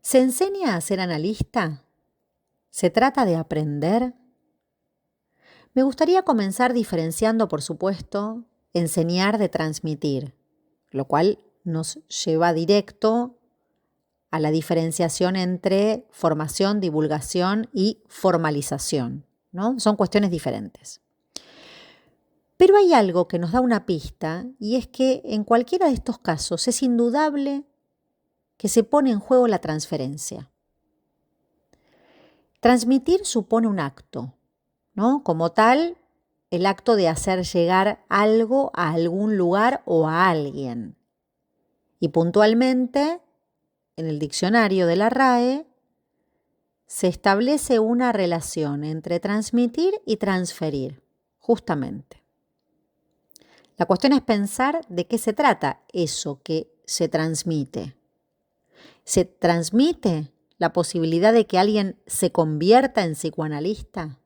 ¿Se enseña a ser analista? ¿Se trata de aprender? Me gustaría comenzar diferenciando, por supuesto, enseñar de transmitir, lo cual nos lleva directo a la diferenciación entre formación, divulgación y formalización, ¿no? Son cuestiones diferentes. Pero hay algo que nos da una pista y es que en cualquiera de estos casos es indudable que se pone en juego la transferencia. Transmitir supone un acto, ¿no? Como tal, el acto de hacer llegar algo a algún lugar o a alguien. Y puntualmente, en el diccionario de la RAE, se establece una relación entre transmitir y transferir, justamente. La cuestión es pensar de qué se trata eso que se transmite. ¿Se transmite la posibilidad de que alguien se convierta en psicoanalista?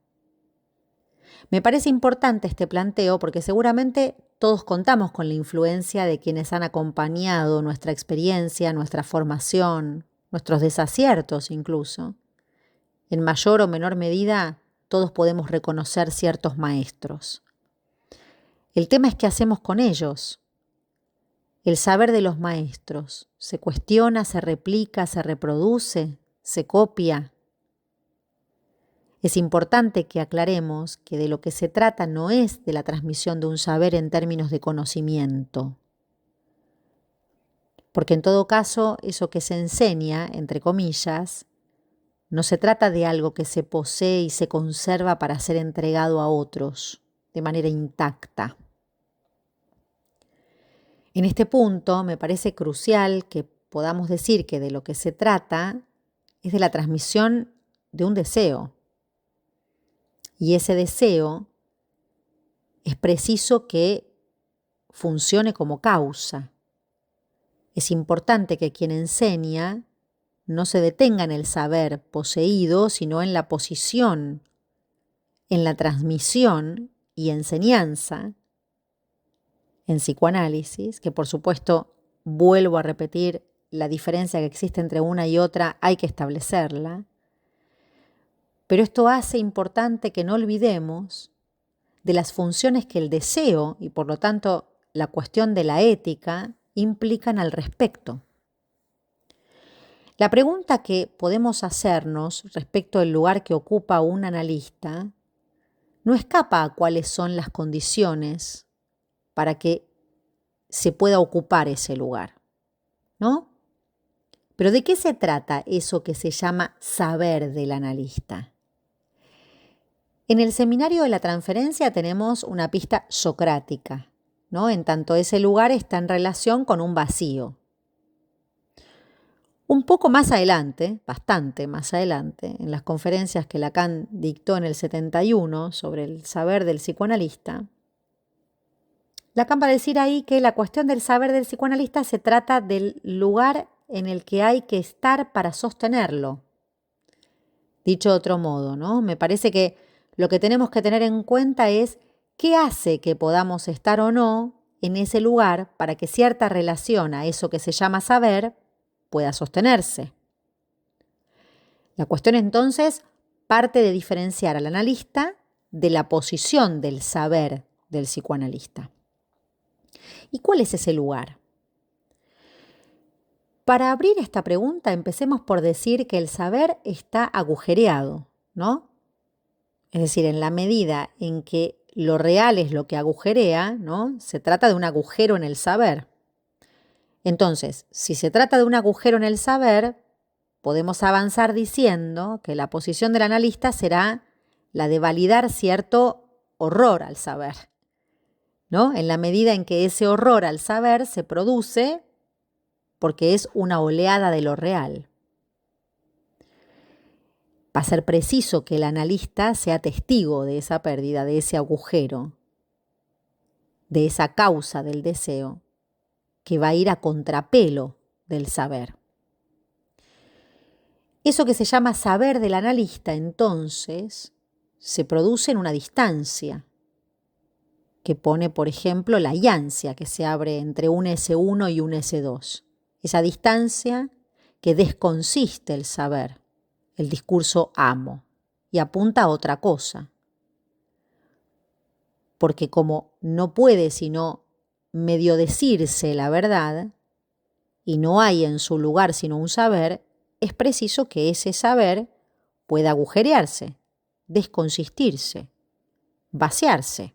Me parece importante este planteo porque seguramente todos contamos con la influencia de quienes han acompañado nuestra experiencia, nuestra formación, nuestros desaciertos incluso. En mayor o menor medida, todos podemos reconocer ciertos maestros. El tema es qué hacemos con ellos. El saber de los maestros se cuestiona, se replica, se reproduce, se copia. Es importante que aclaremos que de lo que se trata no es de la transmisión de un saber en términos de conocimiento. Porque en todo caso, eso que se enseña, entre comillas, no se trata de algo que se posee y se conserva para ser entregado a otros de manera intacta. En este punto me parece crucial que podamos decir que de lo que se trata es de la transmisión de un deseo. Y ese deseo es preciso que funcione como causa. Es importante que quien enseña no se detenga en el saber poseído, sino en la posición, en la transmisión y enseñanza en psicoanálisis, que por supuesto, vuelvo a repetir, la diferencia que existe entre una y otra hay que establecerla, pero esto hace importante que no olvidemos de las funciones que el deseo y por lo tanto la cuestión de la ética implican al respecto. La pregunta que podemos hacernos respecto del lugar que ocupa un analista no escapa a cuáles son las condiciones para que se pueda ocupar ese lugar, ¿no? Pero ¿de qué se trata eso que se llama saber del analista? En el seminario de la transferencia tenemos una pista socrática, ¿no? En tanto ese lugar está en relación con un vacío. Un poco más adelante, bastante más adelante, en las conferencias que Lacan dictó en el 71 sobre el saber del psicoanalista, Lacan va a decir ahí que la cuestión del saber del psicoanalista se trata del lugar en el que hay que estar para sostenerlo. Dicho de otro modo, ¿no? Me parece que lo que tenemos que tener en cuenta es qué hace que podamos estar o no en ese lugar para que cierta relación a eso que se llama saber pueda sostenerse. La cuestión entonces parte de diferenciar al analista de la posición del saber del psicoanalista. ¿Y cuál es ese lugar? Para abrir esta pregunta, empecemos por decir que el saber está agujereado, ¿no? Es decir, en la medida en que lo real es lo que agujerea, ¿no? Se trata de un agujero en el saber. Entonces, si se trata de un agujero en el saber, podemos avanzar diciendo que la posición del analista será la de validar cierto horror al saber, ¿no? En la medida en que ese horror al saber se produce porque es una oleada de lo real. Va a ser preciso que el analista sea testigo de esa pérdida, de ese agujero, de esa causa del deseo, que va a ir a contrapelo del saber. Eso que se llama saber del analista, entonces, se produce en una distancia, que pone, por ejemplo, la iancia que se abre entre un S1 y un S2. Esa distancia que desconsiste el saber, el discurso amo, y apunta a otra cosa. Porque como no puede sino medio decirse la verdad, y no hay en su lugar sino un saber, es preciso que ese saber pueda agujerearse, desconsistirse, vaciarse.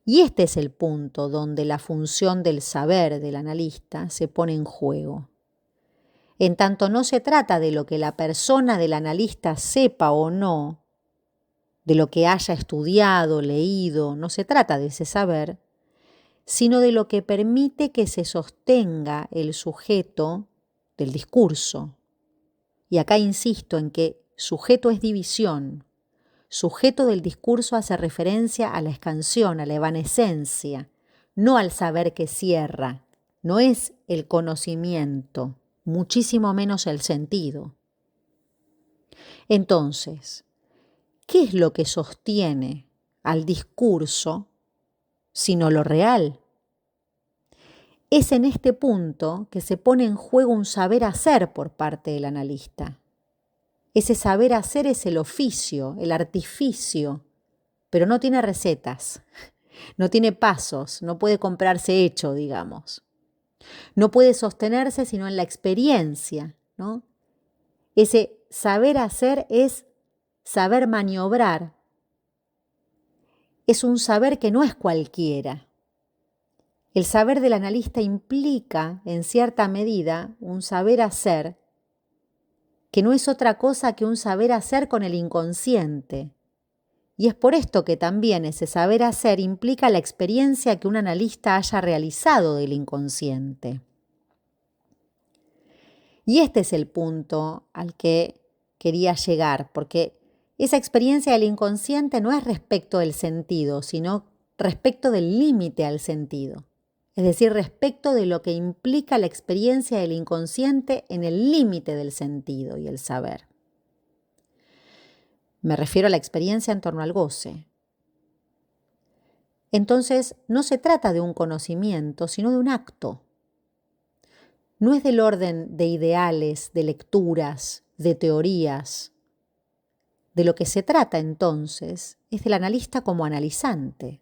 Y este es el punto donde la función del saber del analista se pone en juego. En tanto no se trata de lo que la persona del analista sepa o no, de lo que haya estudiado, leído, no se trata de ese saber, sino de lo que permite que se sostenga el sujeto del discurso. Y acá insisto en que sujeto es división. Sujeto del discurso hace referencia a la expansión, a la evanescencia, no al saber que cierra. No es el conocimiento, muchísimo menos el sentido. Entonces, ¿qué es lo que sostiene al discurso sino lo real? Es en este punto que se pone en juego un saber hacer por parte del analista. Ese saber hacer es el oficio, el artificio, pero no tiene recetas, no tiene pasos, no puede comprarse hecho, digamos. No puede sostenerse sino en la experiencia, ¿no? Ese saber hacer es saber maniobrar. Es un saber que no es cualquiera. El saber del analista implica, en cierta medida, un saber hacer que no es otra cosa que un saber hacer con el inconsciente. Y es por esto que también ese saber hacer implica la experiencia que un analista haya realizado del inconsciente. Y este es el punto al que quería llegar, porque esa experiencia del inconsciente no es respecto del sentido, sino respecto del límite al sentido. Es decir, respecto de lo que implica la experiencia del inconsciente en el límite del sentido y el saber. Me refiero a la experiencia en torno al goce. Entonces, no se trata de un conocimiento, sino de un acto. No es del orden de ideales, de lecturas, de teorías. De lo que se trata entonces es del analista como analizante.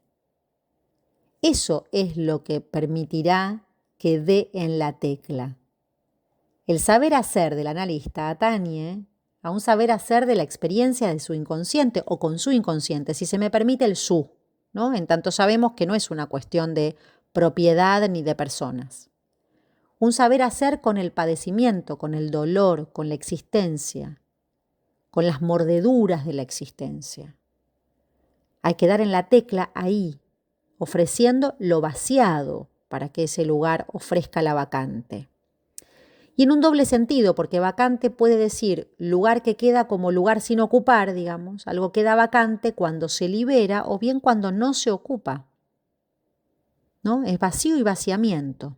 Eso es lo que permitirá que dé en la tecla. El saber hacer del analista atañe a un saber hacer de la experiencia de su inconsciente o con su inconsciente, si se me permite el su, ¿no? En tanto sabemos que no es una cuestión de propiedad ni de personas. Un saber hacer con el padecimiento, con el dolor, con la existencia, con las mordeduras de la existencia. Hay que dar en la tecla ahí, ofreciendo lo vaciado para que ese lugar ofrezca la vacante. Y en un doble sentido, porque vacante puede decir lugar que queda como lugar sin ocupar, digamos, algo queda vacante cuando se libera o bien cuando no se ocupa, ¿no? Es vacío y vaciamiento.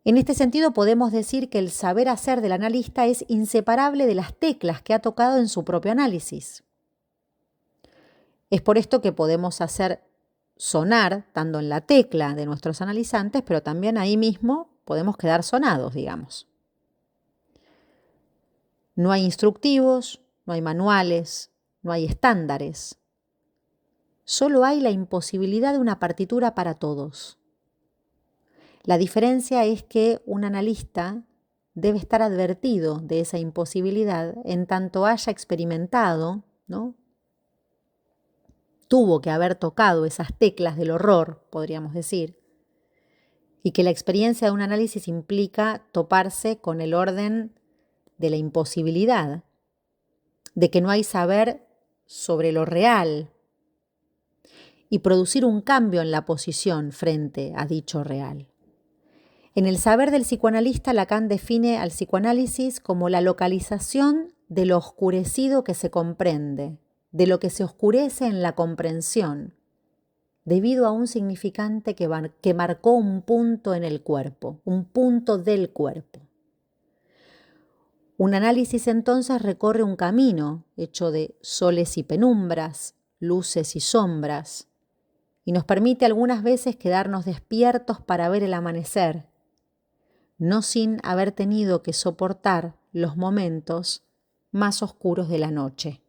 En este sentido podemos decir que el saber hacer del analista es inseparable de las teclas que ha tocado en su propio análisis. Es por esto que podemos hacer sonar, dando en la tecla de nuestros analizantes, pero también ahí mismo podemos quedar sonados, digamos. No hay instructivos, no hay manuales, no hay estándares. Solo hay la imposibilidad de una partitura para todos. La diferencia es que un analista debe estar advertido de esa imposibilidad en tanto haya experimentado, ¿no? Tuvo que haber tocado esas teclas del horror, podríamos decir, y que la experiencia de un análisis implica toparse con el orden de la imposibilidad, de que no hay saber sobre lo real y producir un cambio en la posición frente a dicho real. En el saber del psicoanalista, Lacan define al psicoanálisis como la localización de lo oscurecido que se comprende, de lo que se oscurece en la comprensión, debido a un significante que marcó un punto en el cuerpo, un punto del cuerpo. Un análisis entonces recorre un camino hecho de soles y penumbras, luces y sombras, y nos permite algunas veces quedarnos despiertos para ver el amanecer, no sin haber tenido que soportar los momentos más oscuros de la noche.